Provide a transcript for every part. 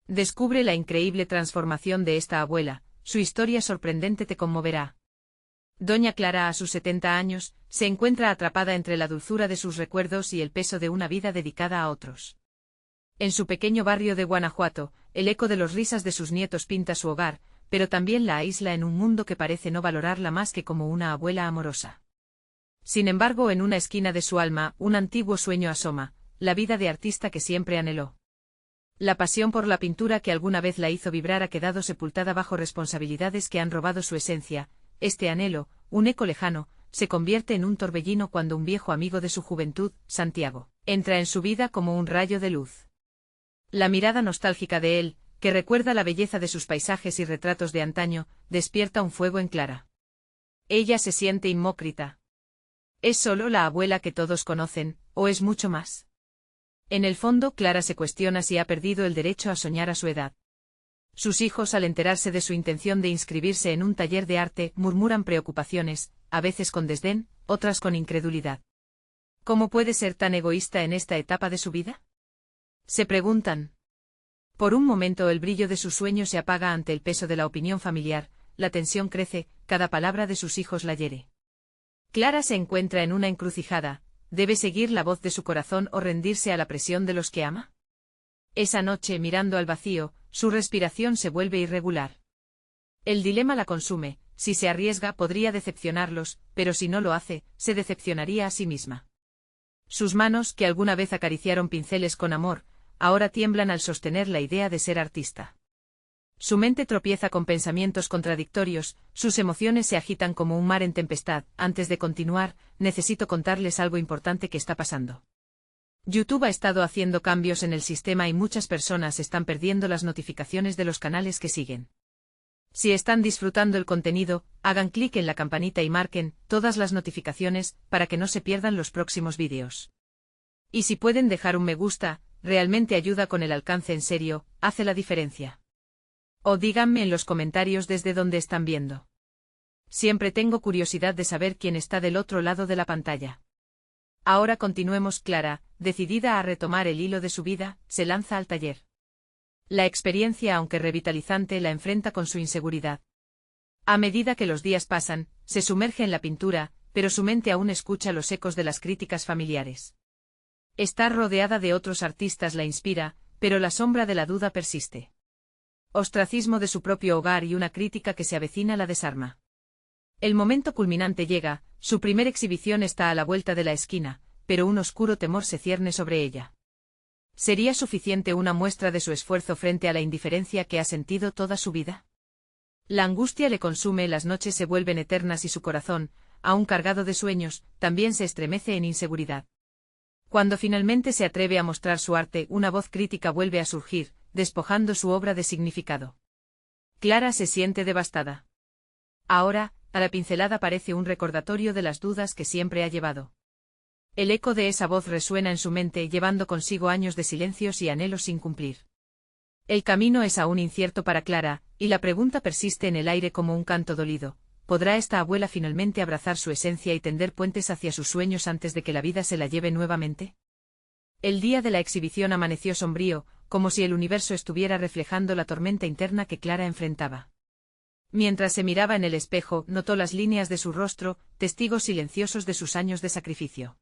Descubre la increíble transformación de esta abuela, su historia sorprendente te conmoverá. Doña Clara, a sus 70 años, se encuentra atrapada entre la dulzura de sus recuerdos y el peso de una vida dedicada a otros. En su pequeño barrio de Guanajuato, el eco de los risas de sus nietos pinta su hogar, pero también la aísla en un mundo que parece no valorarla más que como una abuela amorosa. Sin embargo, en una esquina de su alma, un antiguo sueño asoma, la vida de artista que siempre anheló. La pasión por la pintura que alguna vez la hizo vibrar ha quedado sepultada bajo responsabilidades que han robado su esencia. Este anhelo, un eco lejano, se convierte en un torbellino cuando un viejo amigo de su juventud, Santiago, entra en su vida como un rayo de luz. La mirada nostálgica de él, que recuerda la belleza de sus paisajes y retratos de antaño, despierta un fuego en Clara. Ella se siente inmócrita. ¿Es solo la abuela que todos conocen, o es mucho más? En el fondo, Clara se cuestiona si ha perdido el derecho a soñar a su edad. Sus hijos, al enterarse de su intención de inscribirse en un taller de arte, murmuran preocupaciones, a veces con desdén, otras con incredulidad. ¿Cómo puede ser tan egoísta en esta etapa de su vida? Se preguntan. Por un momento el brillo de sus sueños se apaga ante el peso de la opinión familiar, la tensión crece, cada palabra de sus hijos la hiere. Clara se encuentra en una encrucijada, ¿debe seguir la voz de su corazón o rendirse a la presión de los que ama? Esa noche, mirando al vacío, su respiración se vuelve irregular. El dilema la consume, si se arriesga podría decepcionarlos, pero si no lo hace, se decepcionaría a sí misma. Sus manos, que alguna vez acariciaron pinceles con amor, ahora tiemblan al sostener la idea de ser artista. Su mente tropieza con pensamientos contradictorios, sus emociones se agitan como un mar en tempestad. Antes de continuar, necesito contarles algo importante que está pasando. YouTube ha estado haciendo cambios en el sistema y muchas personas están perdiendo las notificaciones de los canales que siguen. Si están disfrutando el contenido, hagan clic en la campanita y marquen todas las notificaciones para que no se pierdan los próximos vídeos. Y si pueden dejar un me gusta, realmente ayuda con el alcance, en serio, hace la diferencia. O díganme en los comentarios desde dónde están viendo. Siempre tengo curiosidad de saber quién está del otro lado de la pantalla. Ahora continuemos. Clara, decidida a retomar el hilo de su vida, se lanza al taller. La experiencia, aunque revitalizante, la enfrenta con su inseguridad. A medida que los días pasan, se sumerge en la pintura, pero su mente aún escucha los ecos de las críticas familiares. Estar rodeada de otros artistas la inspira, pero la sombra de la duda persiste. Ostracismo de su propio hogar y una crítica que se avecina la desarma. El momento culminante llega, su primera exhibición está a la vuelta de la esquina, pero un oscuro temor se cierne sobre ella. ¿Sería suficiente una muestra de su esfuerzo frente a la indiferencia que ha sentido toda su vida? La angustia le consume, las noches se vuelven eternas y su corazón, aún cargado de sueños, también se estremece en inseguridad. Cuando finalmente se atreve a mostrar su arte, una voz crítica vuelve a surgir, despojando su obra de significado. Clara se siente devastada. Ahora, a la pincelada parece un recordatorio de las dudas que siempre ha llevado. El eco de esa voz resuena en su mente, llevando consigo años de silencios y anhelos sin cumplir. El camino es aún incierto para Clara, y la pregunta persiste en el aire como un canto dolido. ¿Podrá esta abuela finalmente abrazar su esencia y tender puentes hacia sus sueños antes de que la vida se la lleve nuevamente? El día de la exhibición amaneció sombrío, como si el universo estuviera reflejando la tormenta interna que Clara enfrentaba. Mientras se miraba en el espejo, notó las líneas de su rostro, testigos silenciosos de sus años de sacrificio.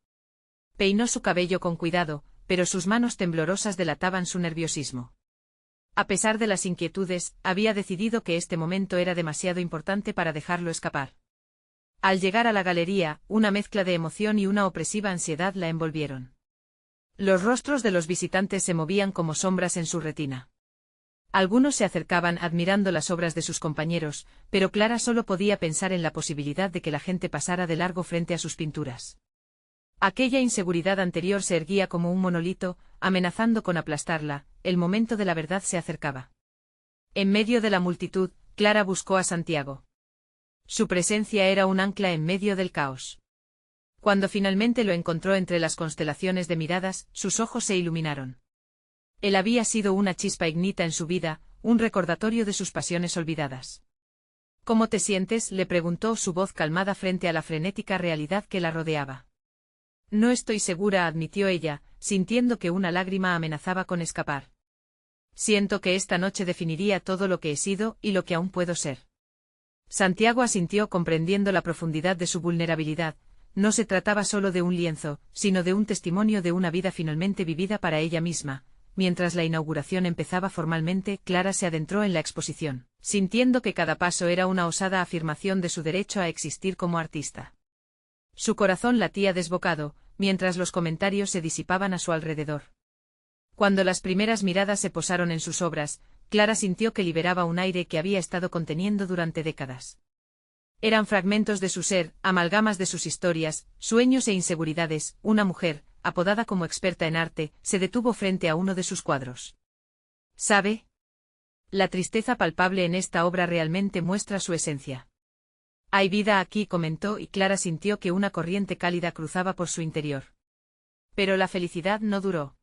Peinó su cabello con cuidado, pero sus manos temblorosas delataban su nerviosismo. A pesar de las inquietudes, había decidido que este momento era demasiado importante para dejarlo escapar. Al llegar a la galería, una mezcla de emoción y una opresiva ansiedad la envolvieron. Los rostros de los visitantes se movían como sombras en su retina. Algunos se acercaban admirando las obras de sus compañeros, pero Clara solo podía pensar en la posibilidad de que la gente pasara de largo frente a sus pinturas. Aquella inseguridad anterior se erguía como un monolito, amenazando con aplastarla. El momento de la verdad se acercaba. En medio de la multitud, Clara buscó a Santiago. Su presencia era un ancla en medio del caos. Cuando finalmente lo encontró entre las constelaciones de miradas, sus ojos se iluminaron. Él había sido una chispa ignita en su vida, un recordatorio de sus pasiones olvidadas. ¿Cómo te sientes?, le preguntó, su voz calmada frente a la frenética realidad que la rodeaba. No estoy segura, admitió ella, sintiendo que una lágrima amenazaba con escapar. Siento que esta noche definiría todo lo que he sido y lo que aún puedo ser. Santiago asintió comprendiendo la profundidad de su vulnerabilidad. No se trataba solo de un lienzo, sino de un testimonio de una vida finalmente vivida para ella misma. Mientras la inauguración empezaba formalmente, Clara se adentró en la exposición, sintiendo que cada paso era una osada afirmación de su derecho a existir como artista. Su corazón latía desbocado, mientras los comentarios se disipaban a su alrededor. Cuando las primeras miradas se posaron en sus obras, Clara sintió que liberaba un aire que había estado conteniendo durante décadas. Eran fragmentos de su ser, amalgamas de sus historias, sueños e inseguridades. Una mujer, apodada como experta en arte, se detuvo frente a uno de sus cuadros. ¿Sabe? La tristeza palpable en esta obra realmente muestra su esencia. Hay vida aquí, comentó, y Clara sintió que una corriente cálida cruzaba por su interior. Pero la felicidad no duró.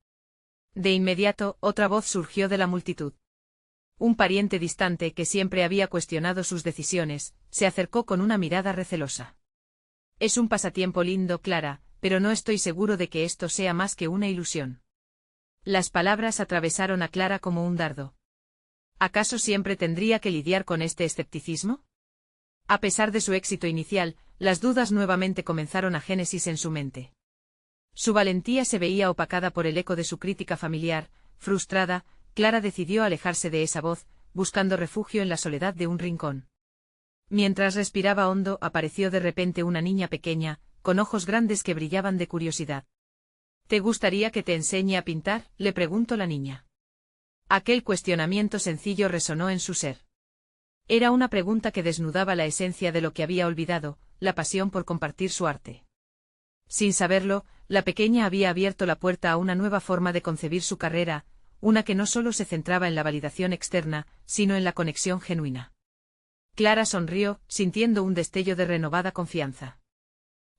De inmediato, otra voz surgió de la multitud. Un pariente distante que siempre había cuestionado sus decisiones, se acercó con una mirada recelosa. Es un pasatiempo lindo, Clara, pero no estoy seguro de que esto sea más que una ilusión. Las palabras atravesaron a Clara como un dardo. ¿Acaso siempre tendría que lidiar con este escepticismo? A pesar de su éxito inicial, las dudas nuevamente comenzaron a génesis en su mente. Su valentía se veía opacada por el eco de su crítica familiar. Frustrada, Clara decidió alejarse de esa voz, buscando refugio en la soledad de un rincón. Mientras respiraba hondo, apareció de repente una niña pequeña, con ojos grandes que brillaban de curiosidad. ¿Te gustaría que te enseñe a pintar?, le preguntó la niña. Aquel cuestionamiento sencillo resonó en su ser. Era una pregunta que desnudaba la esencia de lo que había olvidado, la pasión por compartir su arte. Sin saberlo, la pequeña había abierto la puerta a una nueva forma de concebir su carrera, una que no solo se centraba en la validación externa, sino en la conexión genuina. Clara sonrió, sintiendo un destello de renovada confianza.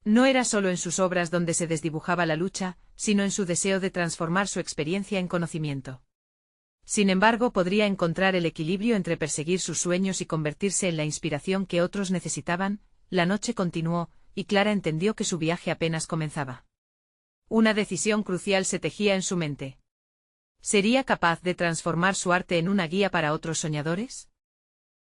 No era solo en sus obras donde se desdibujaba la lucha, sino en su deseo de transformar su experiencia en conocimiento. Sin embargo, podría encontrar el equilibrio entre perseguir sus sueños y convertirse en la inspiración que otros necesitaban. La noche continuó, y Clara entendió que su viaje apenas comenzaba. Una decisión crucial se tejía en su mente. ¿Sería capaz de transformar su arte en una guía para otros soñadores?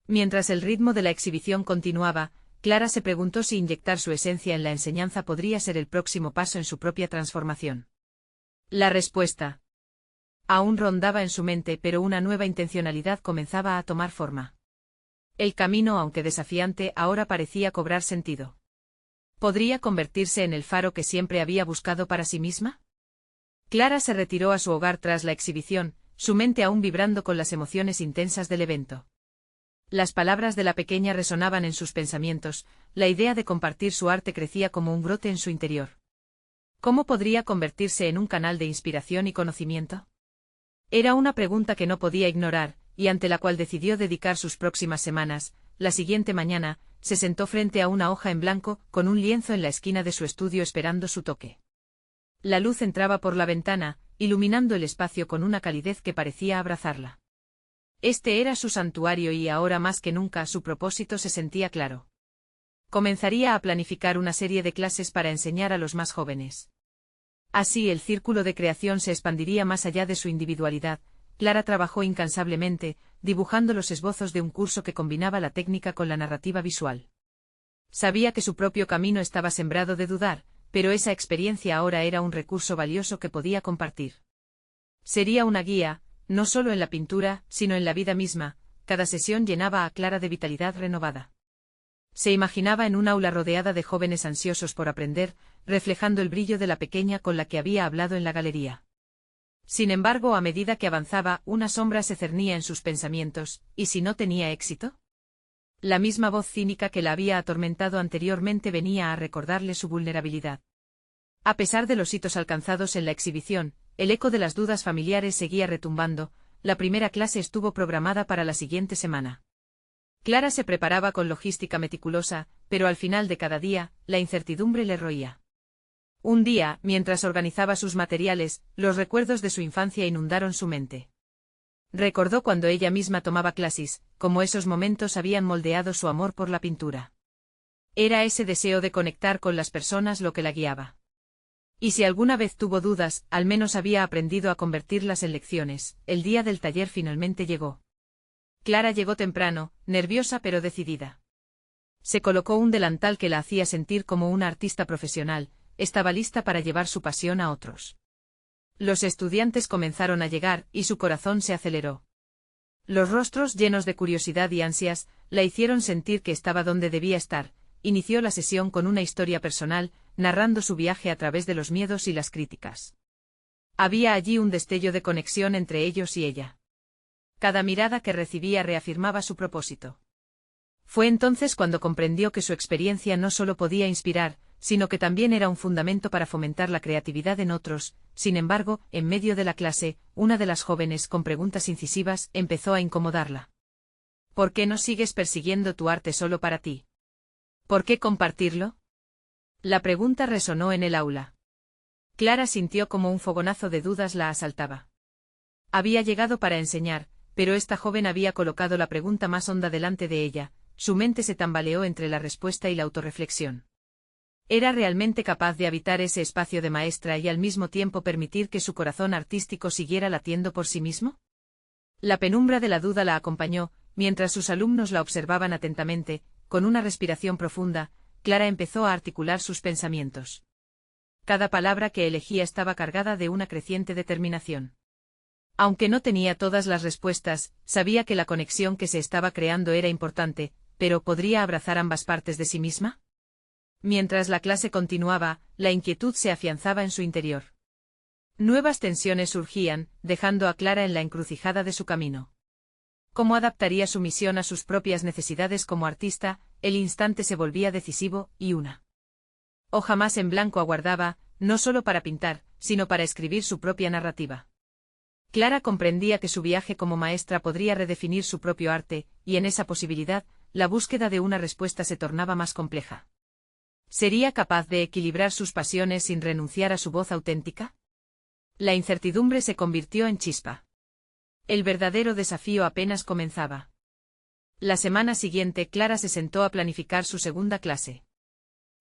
Mientras el ritmo de la exhibición continuaba, Clara se preguntó si inyectar su esencia en la enseñanza podría ser el próximo paso en su propia transformación. La respuesta aún rondaba en su mente, pero una nueva intencionalidad comenzaba a tomar forma. El camino, aunque desafiante, ahora parecía cobrar sentido. ¿Podría convertirse en el faro que siempre había buscado para sí misma? Clara se retiró a su hogar tras la exhibición, su mente aún vibrando con las emociones intensas del evento. Las palabras de la pequeña resonaban en sus pensamientos, la idea de compartir su arte crecía como un brote en su interior. ¿Cómo podría convertirse en un canal de inspiración y conocimiento? Era una pregunta que no podía ignorar, y ante la cual decidió dedicar sus próximas semanas. La siguiente mañana, se sentó frente a una hoja en blanco, con un lienzo en la esquina de su estudio esperando su toque. La luz entraba por la ventana, iluminando el espacio con una calidez que parecía abrazarla. Este era su santuario y ahora más que nunca su propósito se sentía claro. Comenzaría a planificar una serie de clases para enseñar a los más jóvenes. Así el círculo de creación se expandiría más allá de su individualidad. Clara trabajó incansablemente, dibujando los esbozos de un curso que combinaba la técnica con la narrativa visual. Sabía que su propio camino estaba sembrado de dudar, pero esa experiencia ahora era un recurso valioso que podía compartir. Sería una guía, no solo en la pintura, sino en la vida misma. Cada sesión llenaba a Clara de vitalidad renovada. Se imaginaba en un aula rodeada de jóvenes ansiosos por aprender, reflejando el brillo de la pequeña con la que había hablado en la galería. Sin embargo, a medida que avanzaba, una sombra se cernía en sus pensamientos. ¿Y si no tenía éxito? La misma voz cínica que la había atormentado anteriormente venía a recordarle su vulnerabilidad. A pesar de los hitos alcanzados en la exhibición, el eco de las dudas familiares seguía retumbando. La primera clase estuvo programada para la siguiente semana. Clara se preparaba con logística meticulosa, pero al final de cada día, la incertidumbre le roía. Un día, mientras organizaba sus materiales, los recuerdos de su infancia inundaron su mente. Recordó cuando ella misma tomaba clases, cómo esos momentos habían moldeado su amor por la pintura. Era ese deseo de conectar con las personas lo que la guiaba. Y si alguna vez tuvo dudas, al menos había aprendido a convertirlas en lecciones. El día del taller finalmente llegó. Clara llegó temprano, nerviosa pero decidida. Se colocó un delantal que la hacía sentir como una artista profesional, estaba lista para llevar su pasión a otros. Los estudiantes comenzaron a llegar, y su corazón se aceleró. Los rostros llenos de curiosidad y ansias, la hicieron sentir que estaba donde debía estar. Inició la sesión con una historia personal, narrando su viaje a través de los miedos y las críticas. Había allí un destello de conexión entre ellos y ella. Cada mirada que recibía reafirmaba su propósito. Fue entonces cuando comprendió que su experiencia no solo podía inspirar, sino que también era un fundamento para fomentar la creatividad en otros. Sin embargo, en medio de la clase, una de las jóvenes, con preguntas incisivas, empezó a incomodarla. ¿Por qué no sigues persiguiendo tu arte solo para ti? ¿Por qué compartirlo? La pregunta resonó en el aula. Clara sintió como un fogonazo de dudas la asaltaba. Había llegado para enseñar, pero esta joven había colocado la pregunta más honda delante de ella. Su mente se tambaleó entre la respuesta y la autorreflexión. ¿Era realmente capaz de habitar ese espacio de maestra y al mismo tiempo permitir que su corazón artístico siguiera latiendo por sí mismo? La penumbra de la duda la acompañó, mientras sus alumnos la observaban atentamente. Con una respiración profunda, Clara empezó a articular sus pensamientos. Cada palabra que elegía estaba cargada de una creciente determinación. Aunque no tenía todas las respuestas, sabía que la conexión que se estaba creando era importante, pero ¿podría abrazar ambas partes de sí misma? Mientras la clase continuaba, la inquietud se afianzaba en su interior. Nuevas tensiones surgían, dejando a Clara en la encrucijada de su camino. ¿Cómo adaptaría su misión a sus propias necesidades como artista? El instante se volvía decisivo, y una hoja más en blanco aguardaba, no solo para pintar, sino para escribir su propia narrativa. Clara comprendía que su viaje como maestra podría redefinir su propio arte, y en esa posibilidad, la búsqueda de una respuesta se tornaba más compleja. ¿Sería capaz de equilibrar sus pasiones sin renunciar a su voz auténtica? La incertidumbre se convirtió en chispa. El verdadero desafío apenas comenzaba. La semana siguiente Clara se sentó a planificar su segunda clase.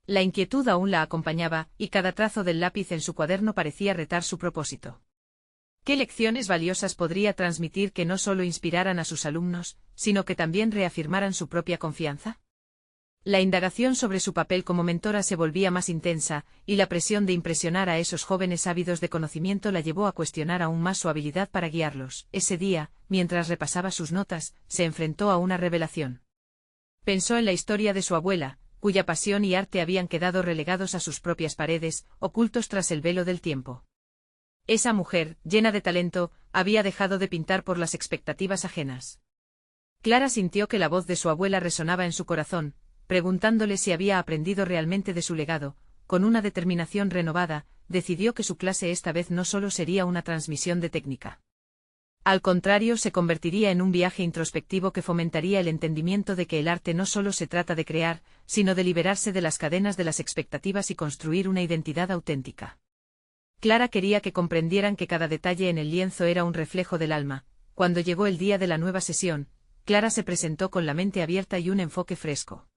La inquietud aún la acompañaba, y cada trazo del lápiz en su cuaderno parecía retar su propósito. ¿Qué lecciones valiosas podría transmitir que no solo inspiraran a sus alumnos, sino que también reafirmaran su propia confianza? La indagación sobre su papel como mentora se volvía más intensa, y la presión de impresionar a esos jóvenes ávidos de conocimiento la llevó a cuestionar aún más su habilidad para guiarlos. Ese día, mientras repasaba sus notas, se enfrentó a una revelación. Pensó en la historia de su abuela, cuya pasión y arte habían quedado relegados a sus propias paredes, ocultos tras el velo del tiempo. Esa mujer, llena de talento, había dejado de pintar por las expectativas ajenas. Clara sintió que la voz de su abuela resonaba en su corazón, preguntándole si había aprendido realmente de su legado. Con una determinación renovada, decidió que su clase esta vez no solo sería una transmisión de técnica. Al contrario, se convertiría en un viaje introspectivo que fomentaría el entendimiento de que el arte no solo se trata de crear, sino de liberarse de las cadenas de las expectativas y construir una identidad auténtica. Clara quería que comprendieran que cada detalle en el lienzo era un reflejo del alma. Cuando llegó el día de la nueva sesión, Clara se presentó con la mente abierta y un enfoque fresco.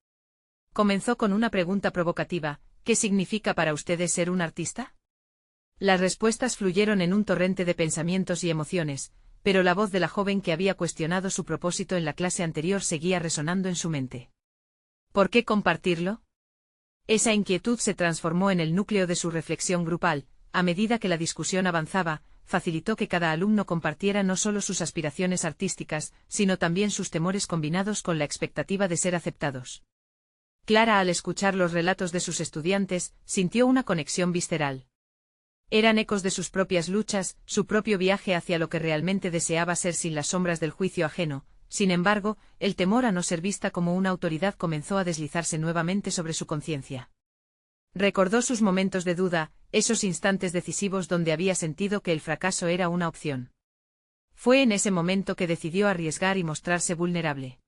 Comenzó con una pregunta provocativa: ¿qué significa para ustedes ser un artista? Las respuestas fluyeron en un torrente de pensamientos y emociones, pero la voz de la joven que había cuestionado su propósito en la clase anterior seguía resonando en su mente. ¿Por qué compartirlo? Esa inquietud se transformó en el núcleo de su reflexión grupal. A medida que la discusión avanzaba, facilitó que cada alumno compartiera no solo sus aspiraciones artísticas, sino también sus temores combinados con la expectativa de ser aceptados. Clara, al escuchar los relatos de sus estudiantes, sintió una conexión visceral. Eran ecos de sus propias luchas, su propio viaje hacia lo que realmente deseaba ser sin las sombras del juicio ajeno. Sin embargo, el temor a no ser vista como una autoridad comenzó a deslizarse nuevamente sobre su conciencia. Recordó sus momentos de duda, esos instantes decisivos donde había sentido que el fracaso era una opción. Fue en ese momento que decidió arriesgar y mostrarse vulnerable.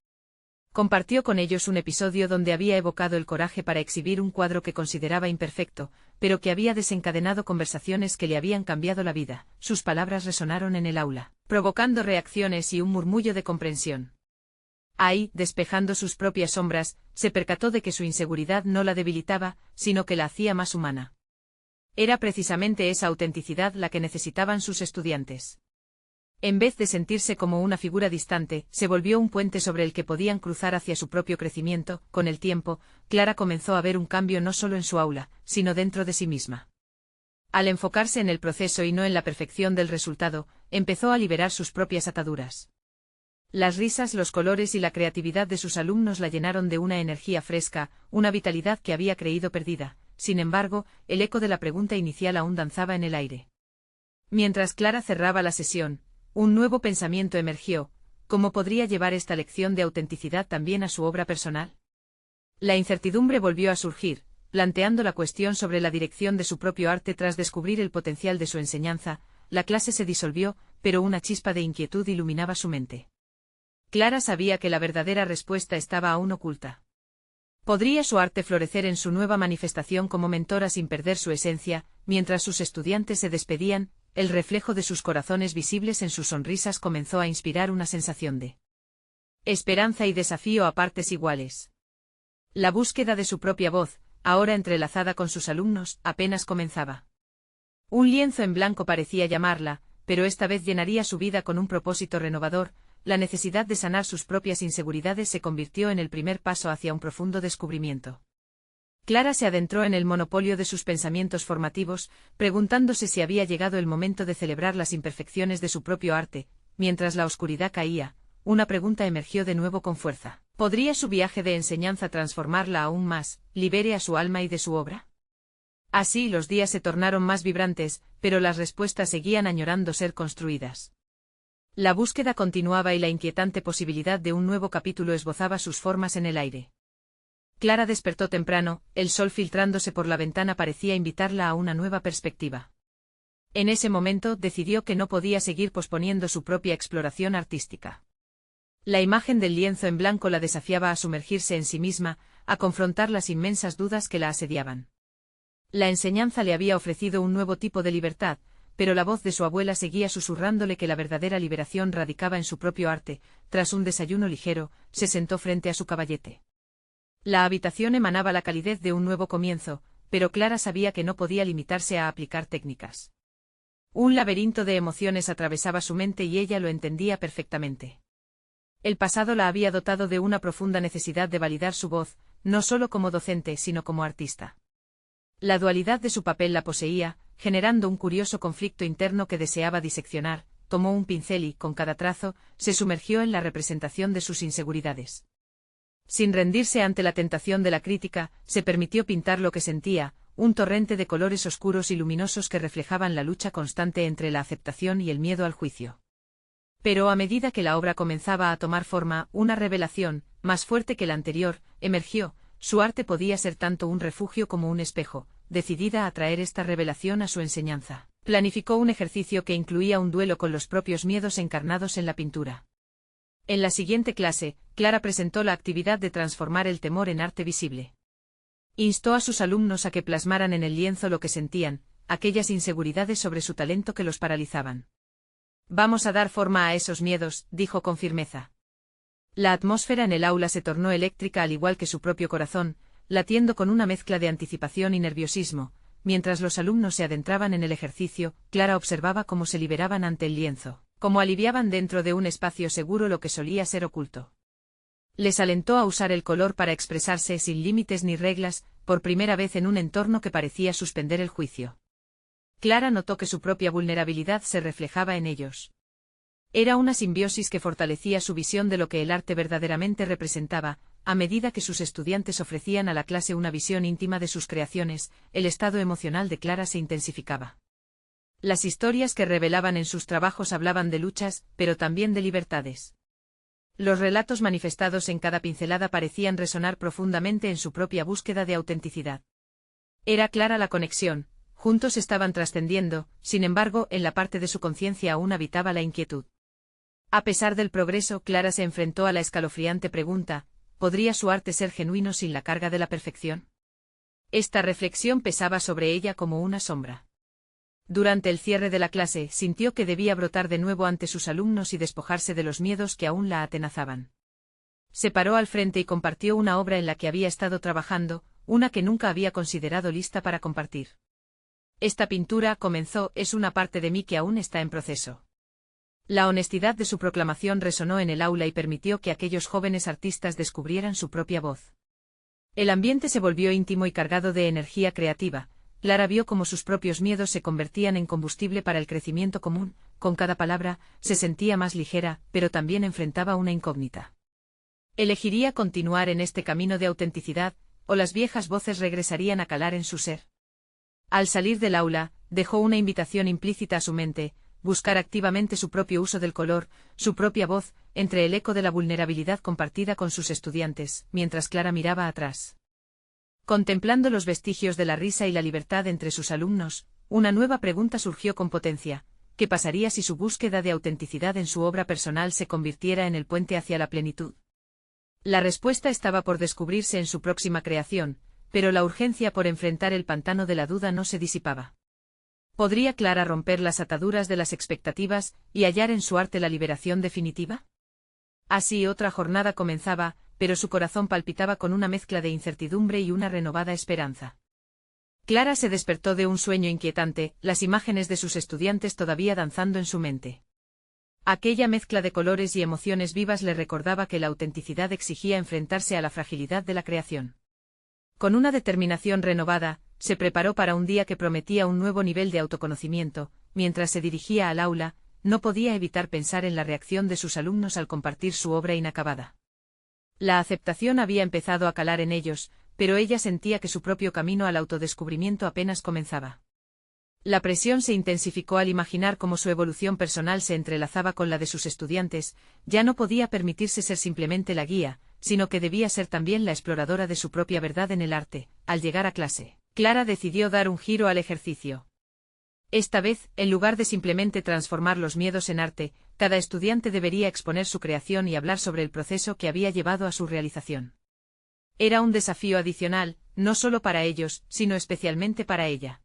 Compartió con ellos un episodio donde había evocado el coraje para exhibir un cuadro que consideraba imperfecto, pero que había desencadenado conversaciones que le habían cambiado la vida. Sus palabras resonaron en el aula, provocando reacciones y un murmullo de comprensión. Ahí, despejando sus propias sombras, se percató de que su inseguridad no la debilitaba, sino que la hacía más humana. Era precisamente esa autenticidad la que necesitaban sus estudiantes. En vez de sentirse como una figura distante, se volvió un puente sobre el que podían cruzar hacia su propio crecimiento. Con el tiempo, Clara comenzó a ver un cambio no solo en su aula, sino dentro de sí misma. Al enfocarse en el proceso y no en la perfección del resultado, empezó a liberar sus propias ataduras. Las risas, los colores y la creatividad de sus alumnos la llenaron de una energía fresca, una vitalidad que había creído perdida. Sin embargo, el eco de la pregunta inicial aún danzaba en el aire. Mientras Clara cerraba la sesión, un nuevo pensamiento emergió: ¿cómo podría llevar esta lección de autenticidad también a su obra personal? La incertidumbre volvió a surgir, planteando la cuestión sobre la dirección de su propio arte tras descubrir el potencial de su enseñanza. La clase se disolvió, pero una chispa de inquietud iluminaba su mente. Clara sabía que la verdadera respuesta estaba aún oculta. ¿Podría su arte florecer en su nueva manifestación como mentora sin perder su esencia? Mientras sus estudiantes se despedían, el reflejo de sus corazones visibles en sus sonrisas comenzó a inspirar una sensación de esperanza y desafío a partes iguales. La búsqueda de su propia voz, ahora entrelazada con sus alumnos, apenas comenzaba. Un lienzo en blanco parecía llamarla, pero esta vez llenaría su vida con un propósito renovador. La necesidad de sanar sus propias inseguridades se convirtió en el primer paso hacia un profundo descubrimiento. Clara se adentró en el monopolio de sus pensamientos formativos, preguntándose si había llegado el momento de celebrar las imperfecciones de su propio arte. Mientras la oscuridad caía, una pregunta emergió de nuevo con fuerza: ¿podría su viaje de enseñanza transformarla aún más, libere a su alma y de su obra? Así los días se tornaron más vibrantes, pero las respuestas seguían añorando ser construidas. La búsqueda continuaba y la inquietante posibilidad de un nuevo capítulo esbozaba sus formas en el aire. Clara despertó temprano, el sol filtrándose por la ventana parecía invitarla a una nueva perspectiva. En ese momento decidió que no podía seguir posponiendo su propia exploración artística. La imagen del lienzo en blanco la desafiaba a sumergirse en sí misma, a confrontar las inmensas dudas que la asediaban. La enseñanza le había ofrecido un nuevo tipo de libertad, pero la voz de su abuela seguía susurrándole que la verdadera liberación radicaba en su propio arte. Tras un desayuno ligero, se sentó frente a su caballete. La habitación emanaba la calidez de un nuevo comienzo, pero Clara sabía que no podía limitarse a aplicar técnicas. Un laberinto de emociones atravesaba su mente y ella lo entendía perfectamente. El pasado la había dotado de una profunda necesidad de validar su voz, no solo como docente sino como artista. La dualidad de su papel la poseía, generando un curioso conflicto interno que deseaba diseccionar. Tomó un pincel y, con cada trazo, se sumergió en la representación de sus inseguridades. Sin rendirse ante la tentación de la crítica, se permitió pintar lo que sentía, un torrente de colores oscuros y luminosos que reflejaban la lucha constante entre la aceptación y el miedo al juicio. Pero a medida que la obra comenzaba a tomar forma, una revelación, más fuerte que la anterior, emergió. Su arte podía ser tanto un refugio como un espejo. Decidida a traer esta revelación a su enseñanza, planificó un ejercicio que incluía un duelo con los propios miedos encarnados en la pintura. En la siguiente clase, Clara presentó la actividad de transformar el temor en arte visible. Instó a sus alumnos a que plasmaran en el lienzo lo que sentían, aquellas inseguridades sobre su talento que los paralizaban. «Vamos a dar forma a esos miedos», dijo con firmeza. La atmósfera en el aula se tornó eléctrica al igual que su propio corazón, latiendo con una mezcla de anticipación y nerviosismo. Mientras los alumnos se adentraban en el ejercicio, Clara observaba cómo se liberaban ante el lienzo, cómo aliviaban dentro de un espacio seguro lo que solía ser oculto. Les alentó a usar el color para expresarse sin límites ni reglas, por primera vez en un entorno que parecía suspender el juicio. Clara notó que su propia vulnerabilidad se reflejaba en ellos. Era una simbiosis que fortalecía su visión de lo que el arte verdaderamente representaba. A medida que sus estudiantes ofrecían a la clase una visión íntima de sus creaciones, el estado emocional de Clara se intensificaba. Las historias que revelaban en sus trabajos hablaban de luchas, pero también de libertades. Los relatos manifestados en cada pincelada parecían resonar profundamente en su propia búsqueda de autenticidad. Era clara la conexión, juntos estaban trascendiendo. Sin embargo, en la parte de su conciencia aún habitaba la inquietud. A pesar del progreso, Clara se enfrentó a la escalofriante pregunta: ¿podría su arte ser genuino sin la carga de la perfección? Esta reflexión pesaba sobre ella como una sombra. Durante el cierre de la clase, sintió que debía brotar de nuevo ante sus alumnos y despojarse de los miedos que aún la atenazaban. Se paró al frente y compartió una obra en la que había estado trabajando, una que nunca había considerado lista para compartir. Esta pintura, comenzó, es una parte de mí que aún está en proceso. La honestidad de su proclamación resonó en el aula y permitió que aquellos jóvenes artistas descubrieran su propia voz. El ambiente se volvió íntimo y cargado de energía creativa. Clara vio cómo sus propios miedos se convertían en combustible para el crecimiento común. Con cada palabra, se sentía más ligera, pero también enfrentaba una incógnita. ¿Elegiría continuar en este camino de autenticidad, o las viejas voces regresarían a calar en su ser? Al salir del aula, dejó una invitación implícita a su mente: buscar activamente su propio uso del color, su propia voz, entre el eco de la vulnerabilidad compartida con sus estudiantes, mientras Clara miraba atrás. Contemplando los vestigios de la risa y la libertad entre sus alumnos, una nueva pregunta surgió con potencia: ¿qué pasaría si su búsqueda de autenticidad en su obra personal se convirtiera en el puente hacia la plenitud? La respuesta estaba por descubrirse en su próxima creación, pero la urgencia por enfrentar el pantano de la duda no se disipaba. ¿Podría Clara romper las ataduras de las expectativas y hallar en su arte la liberación definitiva? Así otra jornada comenzaba, pero su corazón palpitaba con una mezcla de incertidumbre y una renovada esperanza. Clara se despertó de un sueño inquietante, las imágenes de sus estudiantes todavía danzando en su mente. Aquella mezcla de colores y emociones vivas le recordaba que la autenticidad exigía enfrentarse a la fragilidad de la creación. Con una determinación renovada, se preparó para un día que prometía un nuevo nivel de autoconocimiento. Mientras se dirigía al aula, no podía evitar pensar en la reacción de sus alumnos al compartir su obra inacabada. La aceptación había empezado a calar en ellos, pero ella sentía que su propio camino al autodescubrimiento apenas comenzaba. La presión se intensificó al imaginar cómo su evolución personal se entrelazaba con la de sus estudiantes. Ya no podía permitirse ser simplemente la guía, sino que debía ser también la exploradora de su propia verdad en el arte. Al llegar a clase, Clara decidió dar un giro al ejercicio. Esta vez, en lugar de simplemente transformar los miedos en arte, cada estudiante debería exponer su creación y hablar sobre el proceso que había llevado a su realización. Era un desafío adicional, no solo para ellos, sino especialmente para ella.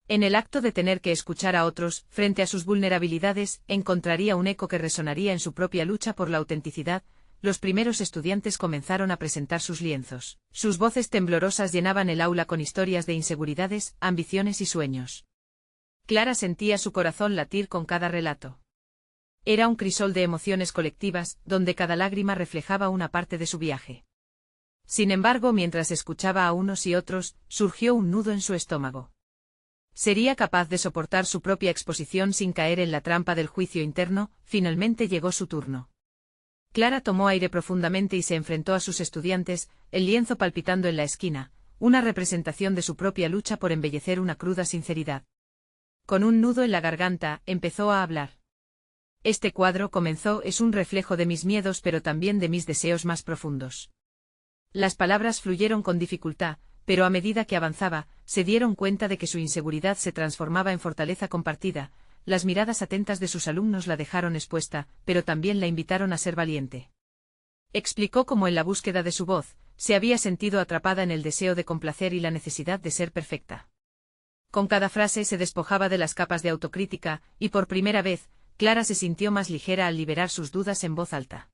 En el acto de tener que escuchar a otros, frente a sus vulnerabilidades, encontraría un eco que resonaría en su propia lucha por la autenticidad. Los primeros estudiantes comenzaron a presentar sus lienzos. Sus voces temblorosas llenaban el aula con historias de inseguridades, ambiciones y sueños. Clara sentía su corazón latir con cada relato. Era un crisol de emociones colectivas, donde cada lágrima reflejaba una parte de su viaje. Sin embargo, mientras escuchaba a unos y otros, surgió un nudo en su estómago. ¿Sería capaz de soportar su propia exposición sin caer en la trampa del juicio interno? Finalmente llegó su turno. Clara tomó aire profundamente y se enfrentó a sus estudiantes, el lienzo palpitando en la esquina, una representación de su propia lucha por embellecer una cruda sinceridad. Con un nudo en la garganta, empezó a hablar. Este cuadro, comenzó, es un reflejo de mis miedos pero también de mis deseos más profundos. Las palabras fluyeron con dificultad, pero a medida que avanzaba, se dieron cuenta de que su inseguridad se transformaba en fortaleza compartida. Las miradas atentas de sus alumnos la dejaron expuesta, pero también la invitaron a ser valiente. Explicó cómo en la búsqueda de su voz, se había sentido atrapada en el deseo de complacer y la necesidad de ser perfecta. Con cada frase se despojaba de las capas de autocrítica, y por primera vez, Clara se sintió más ligera al liberar sus dudas en voz alta.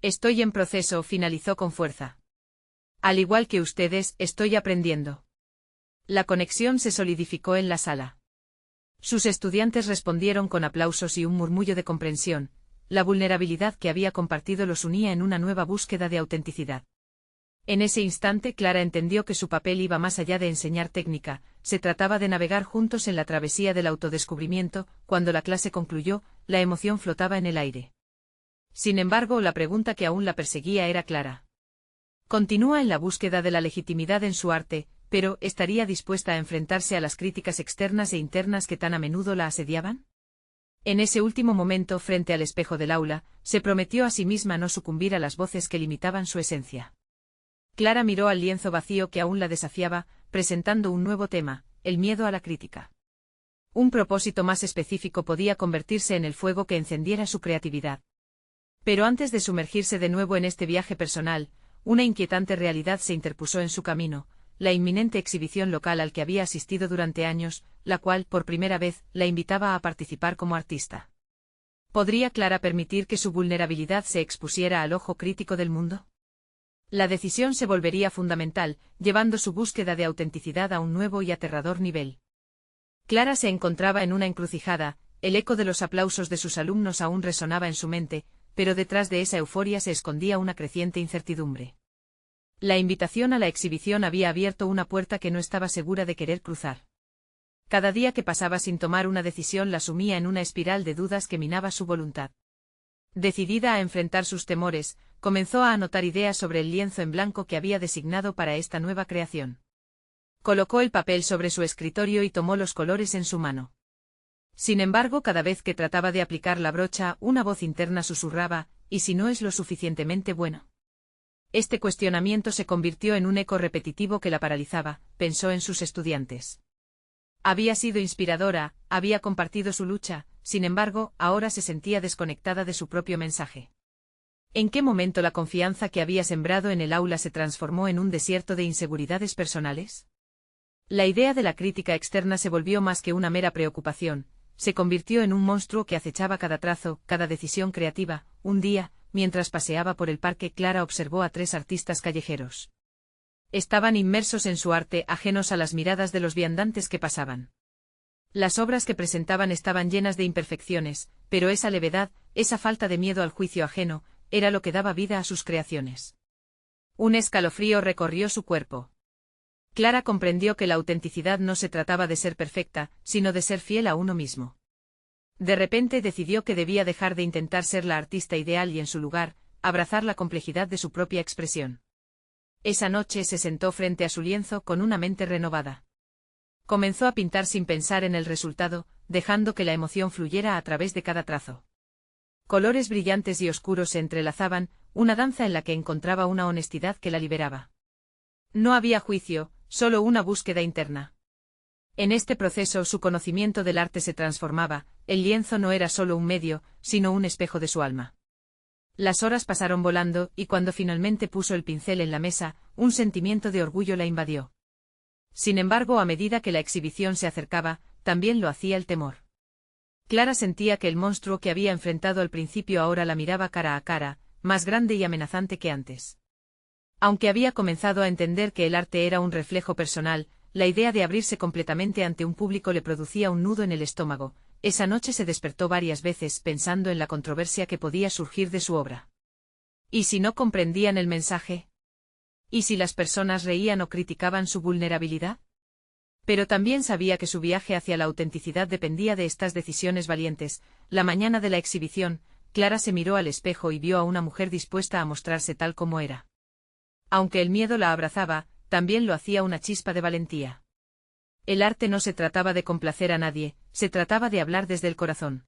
Estoy en proceso, finalizó con fuerza. Al igual que ustedes, estoy aprendiendo. La conexión se solidificó en la sala. Sus estudiantes respondieron con aplausos y un murmullo de comprensión. La vulnerabilidad que había compartido los unía en una nueva búsqueda de autenticidad. En ese instante Clara entendió que su papel iba más allá de enseñar técnica, se trataba de navegar juntos en la travesía del autodescubrimiento. Cuando la clase concluyó, la emoción flotaba en el aire. Sin embargo, la pregunta que aún la perseguía era clara. Continúa en la búsqueda de la legitimidad en su arte, pero ¿estaría dispuesta a enfrentarse a las críticas externas e internas que tan a menudo la asediaban? En ese último momento, frente al espejo del aula, se prometió a sí misma no sucumbir a las voces que limitaban su esencia. Clara miró al lienzo vacío que aún la desafiaba, presentando un nuevo tema: el miedo a la crítica. Un propósito más específico podía convertirse en el fuego que encendiera su creatividad. Pero antes de sumergirse de nuevo en este viaje personal, una inquietante realidad se interpuso en su camino: la inminente exhibición local al que había asistido durante años, la cual, por primera vez, la invitaba a participar como artista. ¿Podría Clara permitir que su vulnerabilidad se expusiera al ojo crítico del mundo? La decisión se volvería fundamental, llevando su búsqueda de autenticidad a un nuevo y aterrador nivel. Clara se encontraba en una encrucijada, el eco de los aplausos de sus alumnos aún resonaba en su mente, pero detrás de esa euforia se escondía una creciente incertidumbre. La invitación a la exhibición había abierto una puerta que no estaba segura de querer cruzar. Cada día que pasaba sin tomar una decisión la sumía en una espiral de dudas que minaba su voluntad. Decidida a enfrentar sus temores, comenzó a anotar ideas sobre el lienzo en blanco que había designado para esta nueva creación. Colocó el papel sobre su escritorio y tomó los colores en su mano. Sin embargo, cada vez que trataba de aplicar la brocha, una voz interna susurraba, ¿y si no es lo suficientemente bueno? Este cuestionamiento se convirtió en un eco repetitivo que la paralizaba. Pensó en sus estudiantes. Había sido inspiradora, había compartido su lucha, sin embargo, ahora se sentía desconectada de su propio mensaje. ¿En qué momento la confianza que había sembrado en el aula se transformó en un desierto de inseguridades personales? La idea de la crítica externa se volvió más que una mera preocupación, se convirtió en un monstruo que acechaba cada trazo, cada decisión creativa. Un día, mientras paseaba por el parque, Clara observó a 3 artistas callejeros. Estaban inmersos en su arte, ajenos a las miradas de los viandantes que pasaban. Las obras que presentaban estaban llenas de imperfecciones, pero esa levedad, esa falta de miedo al juicio ajeno, era lo que daba vida a sus creaciones. Un escalofrío recorrió su cuerpo. Clara comprendió que la autenticidad no se trataba de ser perfecta, sino de ser fiel a uno mismo. De repente decidió que debía dejar de intentar ser la artista ideal y en su lugar, abrazar la complejidad de su propia expresión. Esa noche se sentó frente a su lienzo con una mente renovada. Comenzó a pintar sin pensar en el resultado, dejando que la emoción fluyera a través de cada trazo. Colores brillantes y oscuros se entrelazaban, una danza en la que encontraba una honestidad que la liberaba. No había juicio, solo una búsqueda interna. En este proceso su conocimiento del arte se transformaba, el lienzo no era solo un medio, sino un espejo de su alma. Las horas pasaron volando, y cuando finalmente puso el pincel en la mesa, un sentimiento de orgullo la invadió. Sin embargo, a medida que la exhibición se acercaba, también lo hacía el temor. Clara sentía que el monstruo que había enfrentado al principio ahora la miraba cara a cara, más grande y amenazante que antes. Aunque había comenzado a entender que el arte era un reflejo personal, la idea de abrirse completamente ante un público le producía un nudo en el estómago. Esa noche se despertó varias veces pensando en la controversia que podía surgir de su obra. ¿Y si no comprendían el mensaje? ¿Y si las personas reían o criticaban su vulnerabilidad? Pero también sabía que su viaje hacia la autenticidad dependía de estas decisiones valientes. La mañana de la exhibición, Clara se miró al espejo y vio a una mujer dispuesta a mostrarse tal como era. Aunque el miedo la abrazaba, también lo hacía una chispa de valentía. El arte no se trataba de complacer a nadie, se trataba de hablar desde el corazón.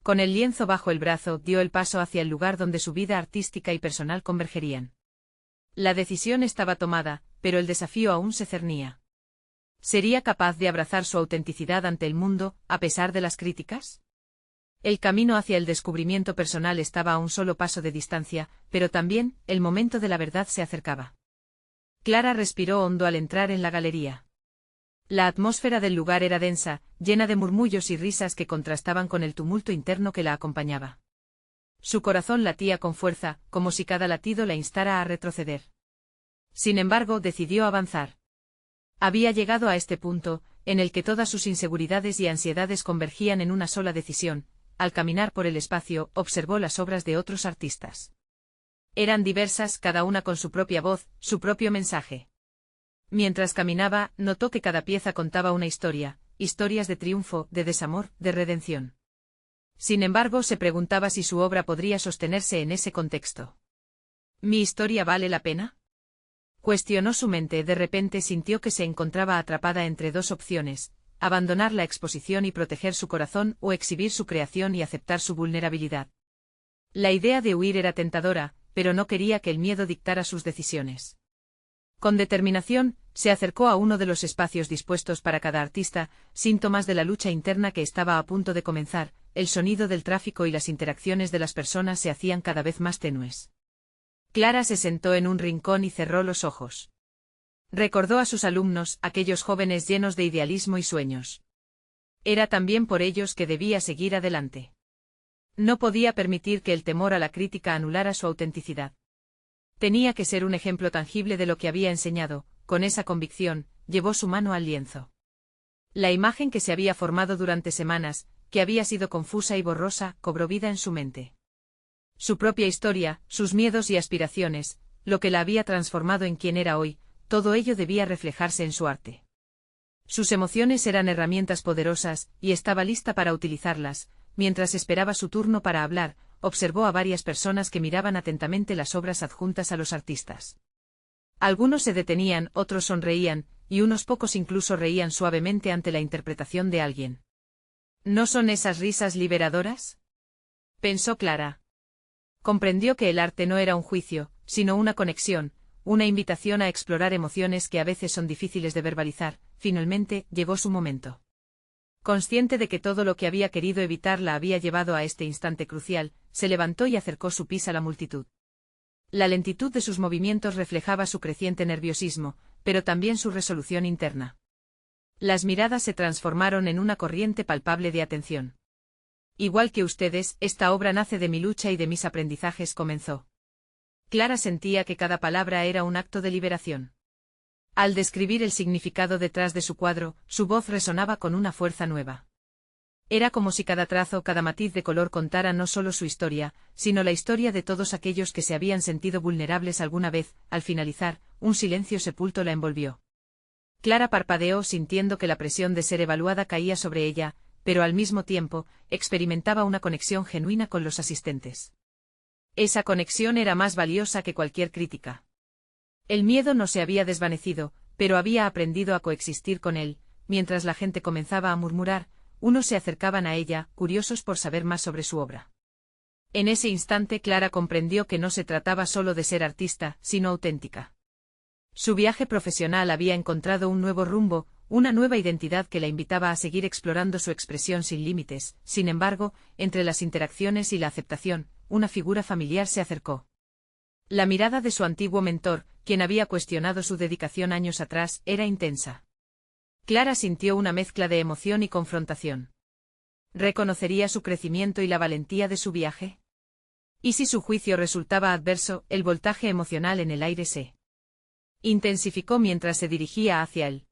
Con el lienzo bajo el brazo, dio el paso hacia el lugar donde su vida artística y personal convergerían. La decisión estaba tomada, pero el desafío aún se cernía. ¿Sería capaz de abrazar su autenticidad ante el mundo, a pesar de las críticas? El camino hacia el descubrimiento personal estaba a un solo paso de distancia, pero también, el momento de la verdad se acercaba. Clara respiró hondo al entrar en la galería. La atmósfera del lugar era densa, llena de murmullos y risas que contrastaban con el tumulto interno que la acompañaba. Su corazón latía con fuerza, como si cada latido la instara a retroceder. Sin embargo, decidió avanzar. Había llegado a este punto, en el que todas sus inseguridades y ansiedades convergían en una sola decisión. Al caminar por el espacio, observó las obras de otros artistas. Eran diversas, cada una con su propia voz, su propio mensaje. Mientras caminaba, notó que cada pieza contaba una historia, historias de triunfo, de desamor, de redención. Sin embargo, se preguntaba si su obra podría sostenerse en ese contexto. ¿Mi historia vale la pena? Cuestionó su mente. De repente sintió que se encontraba atrapada entre dos opciones: abandonar la exposición y proteger su corazón, o exhibir su creación y aceptar su vulnerabilidad. La idea de huir era tentadora, pero no quería que el miedo dictara sus decisiones. Con determinación, se acercó a uno de los espacios dispuestos para cada artista, síntomas de la lucha interna que estaba a punto de comenzar. El sonido del tráfico y las interacciones de las personas se hacían cada vez más tenues. Clara se sentó en un rincón y cerró los ojos. Recordó a sus alumnos, aquellos jóvenes llenos de idealismo y sueños. Era también por ellos que debía seguir adelante. No podía permitir que el temor a la crítica anulara su autenticidad. Tenía que ser un ejemplo tangible de lo que había enseñado. Con esa convicción, llevó su mano al lienzo. La imagen que se había formado durante semanas, que había sido confusa y borrosa, cobró vida en su mente. Su propia historia, sus miedos y aspiraciones, lo que la había transformado en quien era hoy, todo ello debía reflejarse en su arte. Sus emociones eran herramientas poderosas, y estaba lista para utilizarlas. Mientras esperaba su turno para hablar, observó a varias personas que miraban atentamente las obras adjuntas a los artistas. Algunos se detenían, otros sonreían, y unos pocos incluso reían suavemente ante la interpretación de alguien. ¿No son esas risas liberadoras?, pensó Clara. Comprendió que el arte no era un juicio, sino una conexión, una invitación a explorar emociones que a veces son difíciles de verbalizar. Finalmente, llegó su momento. Consciente de que todo lo que había querido evitar la había llevado a este instante crucial, se levantó y acercó su pis a la multitud. La lentitud de sus movimientos reflejaba su creciente nerviosismo, pero también su resolución interna. Las miradas se transformaron en una corriente palpable de atención. Igual que ustedes, esta obra nace de mi lucha y de mis aprendizajes, comenzó. Clara sentía que cada palabra era un acto de liberación. Al describir el significado detrás de su cuadro, su voz resonaba con una fuerza nueva. Era como si cada trazo, cada matiz de color contara no solo su historia, sino la historia de todos aquellos que se habían sentido vulnerables alguna vez. Al finalizar, un silencio sepulto la envolvió. Clara parpadeó sintiendo que la presión de ser evaluada caía sobre ella, pero al mismo tiempo, experimentaba una conexión genuina con los asistentes. Esa conexión era más valiosa que cualquier crítica. El miedo no se había desvanecido, pero había aprendido a coexistir con él. Mientras la gente comenzaba a murmurar, unos se acercaban a ella, curiosos por saber más sobre su obra. En ese instante Clara comprendió que no se trataba solo de ser artista, sino auténtica. Su viaje profesional había encontrado un nuevo rumbo, una nueva identidad que la invitaba a seguir explorando su expresión sin límites. Sin embargo, entre las interacciones y la aceptación, una figura familiar se acercó. La mirada de su antiguo mentor, quien había cuestionado su dedicación años atrás, era intensa. Clara sintió una mezcla de emoción y confrontación. ¿Reconocería su crecimiento y la valentía de su viaje? ¿Y si su juicio resultaba adverso? El voltaje emocional en el aire se intensificó mientras se dirigía hacia él.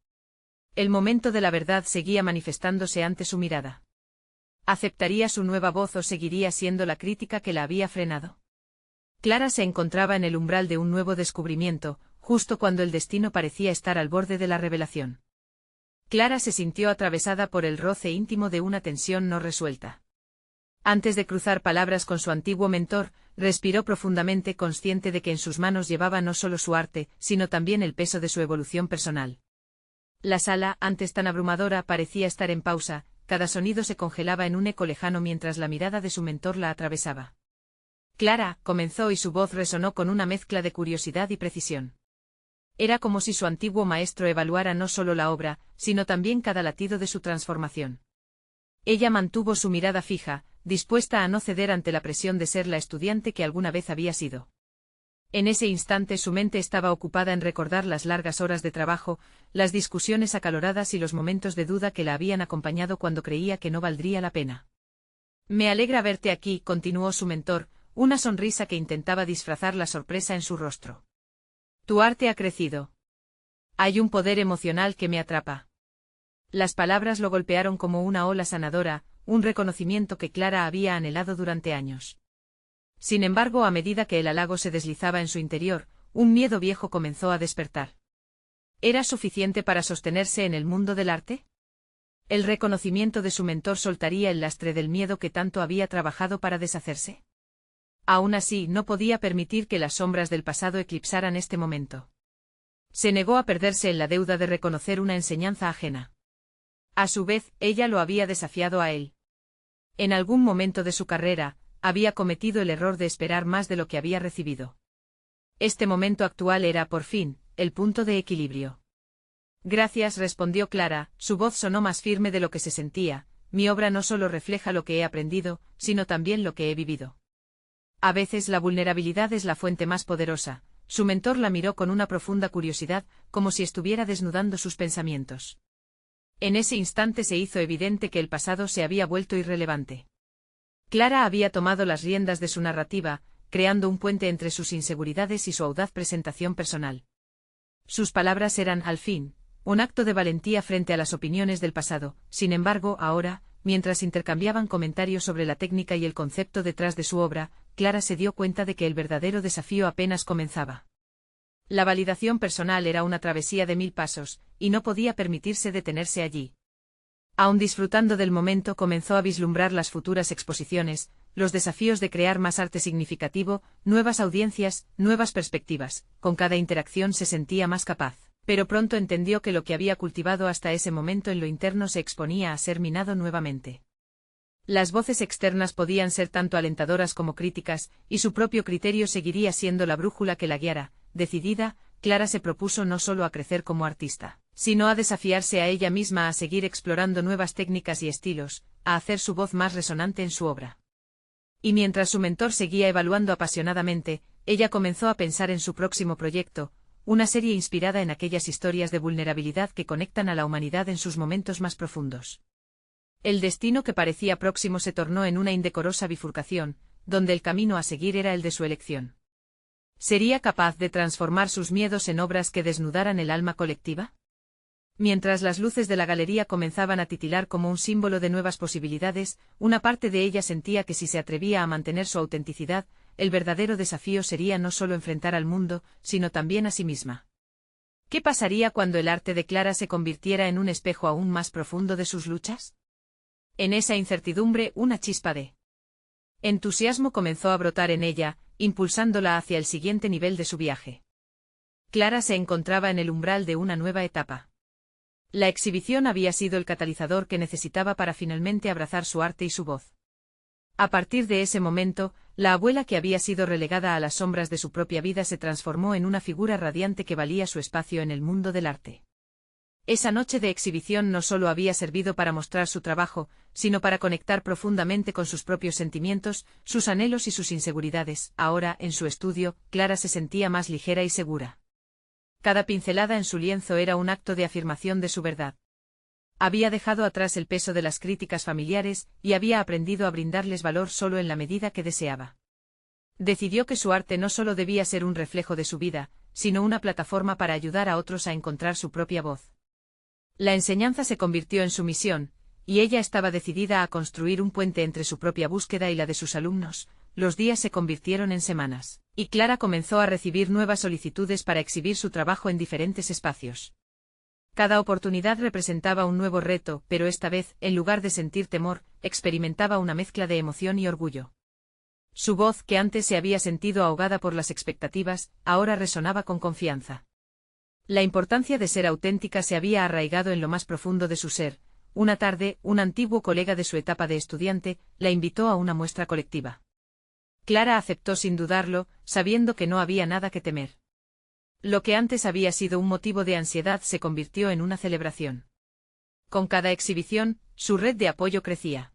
El momento de la verdad seguía manifestándose ante su mirada. ¿Aceptaría su nueva voz o seguiría siendo la crítica que la había frenado? Clara se encontraba en el umbral de un nuevo descubrimiento, justo cuando el destino parecía estar al borde de la revelación. Clara se sintió atravesada por el roce íntimo de una tensión no resuelta. Antes de cruzar palabras con su antiguo mentor, respiró profundamente, consciente de que en sus manos llevaba no solo su arte, sino también el peso de su evolución personal. La sala, antes tan abrumadora, parecía estar en pausa, cada sonido se congelaba en un eco lejano mientras la mirada de su mentor la atravesaba. Clara, comenzó, y su voz resonó con una mezcla de curiosidad y precisión. Era como si su antiguo maestro evaluara no solo la obra, sino también cada latido de su transformación. Ella mantuvo su mirada fija, dispuesta a no ceder ante la presión de ser la estudiante que alguna vez había sido. En ese instante su mente estaba ocupada en recordar las largas horas de trabajo, las discusiones acaloradas y los momentos de duda que la habían acompañado cuando creía que no valdría la pena. Me alegra verte aquí, continuó su mentor, una sonrisa que intentaba disfrazar la sorpresa en su rostro. Tu arte ha crecido. Hay un poder emocional que me atrapa. Las palabras lo golpearon como una ola sanadora, un reconocimiento que Clara había anhelado durante años. Sin embargo, a medida que el halago se deslizaba en su interior, un miedo viejo comenzó a despertar. ¿Era suficiente para sostenerse en el mundo del arte? ¿El reconocimiento de su mentor soltaría el lastre del miedo que tanto había trabajado para deshacerse? Aún así, no podía permitir que las sombras del pasado eclipsaran este momento. Se negó a perderse en la deuda de reconocer una enseñanza ajena. A su vez, ella lo había desafiado a él. En algún momento de su carrera, había cometido el error de esperar más de lo que había recibido. Este momento actual era, por fin, el punto de equilibrio. Gracias, respondió Clara, su voz sonó más firme de lo que se sentía. Mi obra no solo refleja lo que he aprendido, sino también lo que he vivido. A veces la vulnerabilidad es la fuente más poderosa. Su mentor la miró con una profunda curiosidad, como si estuviera desnudando sus pensamientos. En ese instante se hizo evidente que el pasado se había vuelto irrelevante. Clara había tomado las riendas de su narrativa, creando un puente entre sus inseguridades y su audaz presentación personal. Sus palabras eran, al fin, un acto de valentía frente a las opiniones del pasado. Sin embargo, ahora, mientras intercambiaban comentarios sobre la técnica y el concepto detrás de su obra, Clara se dio cuenta de que el verdadero desafío apenas comenzaba. La validación personal era una travesía de 1000 pasos, y no podía permitirse detenerse allí. Aún disfrutando del momento, comenzó a vislumbrar las futuras exposiciones, los desafíos de crear más arte significativo, nuevas audiencias, nuevas perspectivas. Con cada interacción se sentía más capaz, pero pronto entendió que lo que había cultivado hasta ese momento en lo interno se exponía a ser minado nuevamente. Las voces externas podían ser tanto alentadoras como críticas, y su propio criterio seguiría siendo la brújula que la guiara. Decidida, Clara se propuso no solo a crecer como artista, sino a desafiarse a ella misma a seguir explorando nuevas técnicas y estilos, a hacer su voz más resonante en su obra. Y mientras su mentor seguía evaluando apasionadamente, ella comenzó a pensar en su próximo proyecto, una serie inspirada en aquellas historias de vulnerabilidad que conectan a la humanidad en sus momentos más profundos. El destino que parecía próximo se tornó en una indecorosa bifurcación, donde el camino a seguir era el de su elección. ¿Sería capaz de transformar sus miedos en obras que desnudaran el alma colectiva? Mientras las luces de la galería comenzaban a titilar como un símbolo de nuevas posibilidades, una parte de ella sentía que si se atrevía a mantener su autenticidad, el verdadero desafío sería no solo enfrentar al mundo, sino también a sí misma. ¿Qué pasaría cuando el arte de Clara se convirtiera en un espejo aún más profundo de sus luchas? En esa incertidumbre, una chispa de entusiasmo comenzó a brotar en ella, impulsándola hacia el siguiente nivel de su viaje. Clara se encontraba en el umbral de una nueva etapa. La exhibición había sido el catalizador que necesitaba para finalmente abrazar su arte y su voz. A partir de ese momento, la abuela que había sido relegada a las sombras de su propia vida se transformó en una figura radiante que valía su espacio en el mundo del arte. Esa noche de exhibición no solo había servido para mostrar su trabajo, sino para conectar profundamente con sus propios sentimientos, sus anhelos y sus inseguridades. Ahora, en su estudio, Clara se sentía más ligera y segura. Cada pincelada en su lienzo era un acto de afirmación de su verdad. Había dejado atrás el peso de las críticas familiares, y había aprendido a brindarles valor solo en la medida que deseaba. Decidió que su arte no solo debía ser un reflejo de su vida, sino una plataforma para ayudar a otros a encontrar su propia voz. La enseñanza se convirtió en su misión, y ella estaba decidida a construir un puente entre su propia búsqueda y la de sus alumnos. Los días se convirtieron en semanas, y Clara comenzó a recibir nuevas solicitudes para exhibir su trabajo en diferentes espacios. Cada oportunidad representaba un nuevo reto, pero esta vez, en lugar de sentir temor, experimentaba una mezcla de emoción y orgullo. Su voz, que antes se había sentido ahogada por las expectativas, ahora resonaba con confianza. La importancia de ser auténtica se había arraigado en lo más profundo de su ser. Una tarde, un antiguo colega de su etapa de estudiante, la invitó a una muestra colectiva. Clara aceptó sin dudarlo, sabiendo que no había nada que temer. Lo que antes había sido un motivo de ansiedad se convirtió en una celebración. Con cada exhibición, su red de apoyo crecía.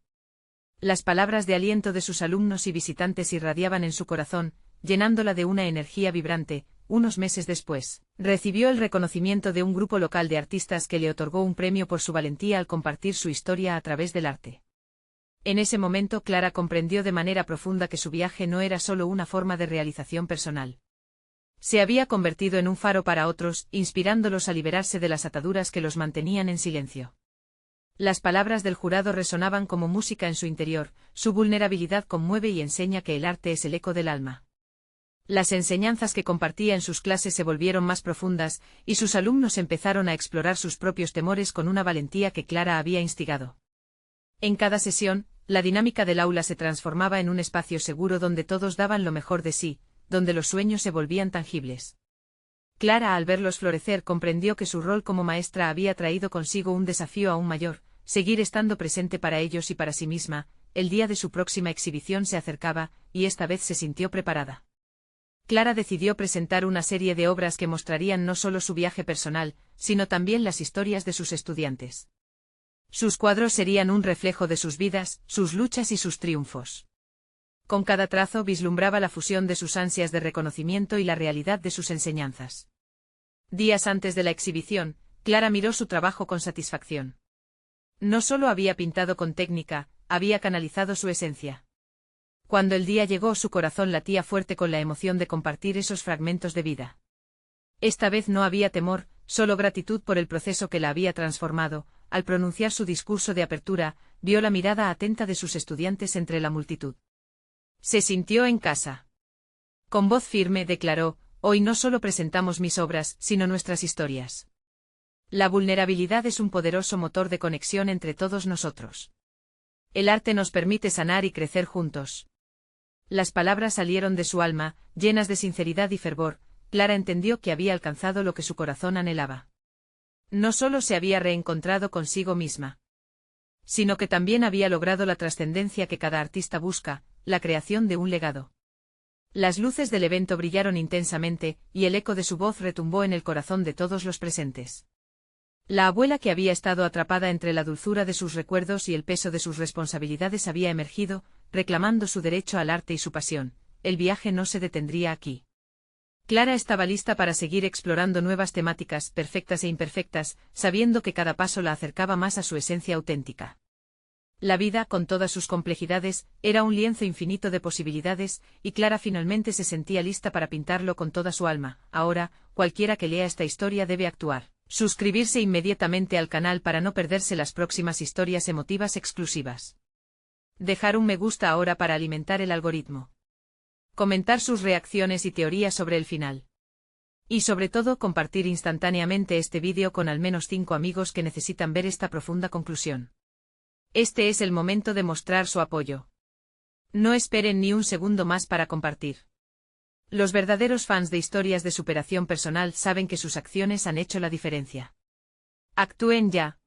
Las palabras de aliento de sus alumnos y visitantes irradiaban en su corazón, llenándola de una energía vibrante. Unos meses después, recibió el reconocimiento de un grupo local de artistas que le otorgó un premio por su valentía al compartir su historia a través del arte. En ese momento Clara comprendió de manera profunda que su viaje no era solo una forma de realización personal. Se había convertido en un faro para otros, inspirándolos a liberarse de las ataduras que los mantenían en silencio. Las palabras del jurado resonaban como música en su interior, su vulnerabilidad conmueve y enseña que el arte es el eco del alma. Las enseñanzas que compartía en sus clases se volvieron más profundas, y sus alumnos empezaron a explorar sus propios temores con una valentía que Clara había instigado. En cada sesión, la dinámica del aula se transformaba en un espacio seguro donde todos daban lo mejor de sí, donde los sueños se volvían tangibles. Clara, al verlos florecer, comprendió que su rol como maestra había traído consigo un desafío aún mayor, seguir estando presente para ellos y para sí misma. El día de su próxima exhibición se acercaba, y esta vez se sintió preparada. Clara decidió presentar una serie de obras que mostrarían no solo su viaje personal, sino también las historias de sus estudiantes. Sus cuadros serían un reflejo de sus vidas, sus luchas y sus triunfos. Con cada trazo vislumbraba la fusión de sus ansias de reconocimiento y la realidad de sus enseñanzas. Días antes de la exhibición, Clara miró su trabajo con satisfacción. No solo había pintado con técnica, había canalizado su esencia. Cuando el día llegó, su corazón latía fuerte con la emoción de compartir esos fragmentos de vida. Esta vez no había temor, solo gratitud por el proceso que la había transformado. Al pronunciar su discurso de apertura, vio la mirada atenta de sus estudiantes entre la multitud. Se sintió en casa. Con voz firme declaró: hoy no solo presentamos mis obras, sino nuestras historias. La vulnerabilidad es un poderoso motor de conexión entre todos nosotros. El arte nos permite sanar y crecer juntos. Las palabras salieron de su alma, llenas de sinceridad y fervor. Clara entendió que había alcanzado lo que su corazón anhelaba. No solo se había reencontrado consigo misma, sino que también había logrado la trascendencia que cada artista busca, la creación de un legado. Las luces del evento brillaron intensamente, y el eco de su voz retumbó en el corazón de todos los presentes. La abuela, que había estado atrapada entre la dulzura de sus recuerdos y el peso de sus responsabilidades, había emergido, reclamando su derecho al arte y su pasión. El viaje no se detendría aquí. Clara estaba lista para seguir explorando nuevas temáticas, perfectas e imperfectas, sabiendo que cada paso la acercaba más a su esencia auténtica. La vida, con todas sus complejidades, era un lienzo infinito de posibilidades, y Clara finalmente se sentía lista para pintarlo con toda su alma. Ahora, cualquiera que lea esta historia debe actuar. Suscribirse inmediatamente al canal para no perderse las próximas historias emotivas exclusivas. Dejar un me gusta ahora para alimentar el algoritmo. Comentar sus reacciones y teorías sobre el final. Y sobre todo, compartir instantáneamente este vídeo con al menos 5 amigos que necesitan ver esta profunda conclusión. Este es el momento de mostrar su apoyo. No esperen ni un segundo más para compartir. Los verdaderos fans de historias de superación personal saben que sus acciones han hecho la diferencia. Actúen ya.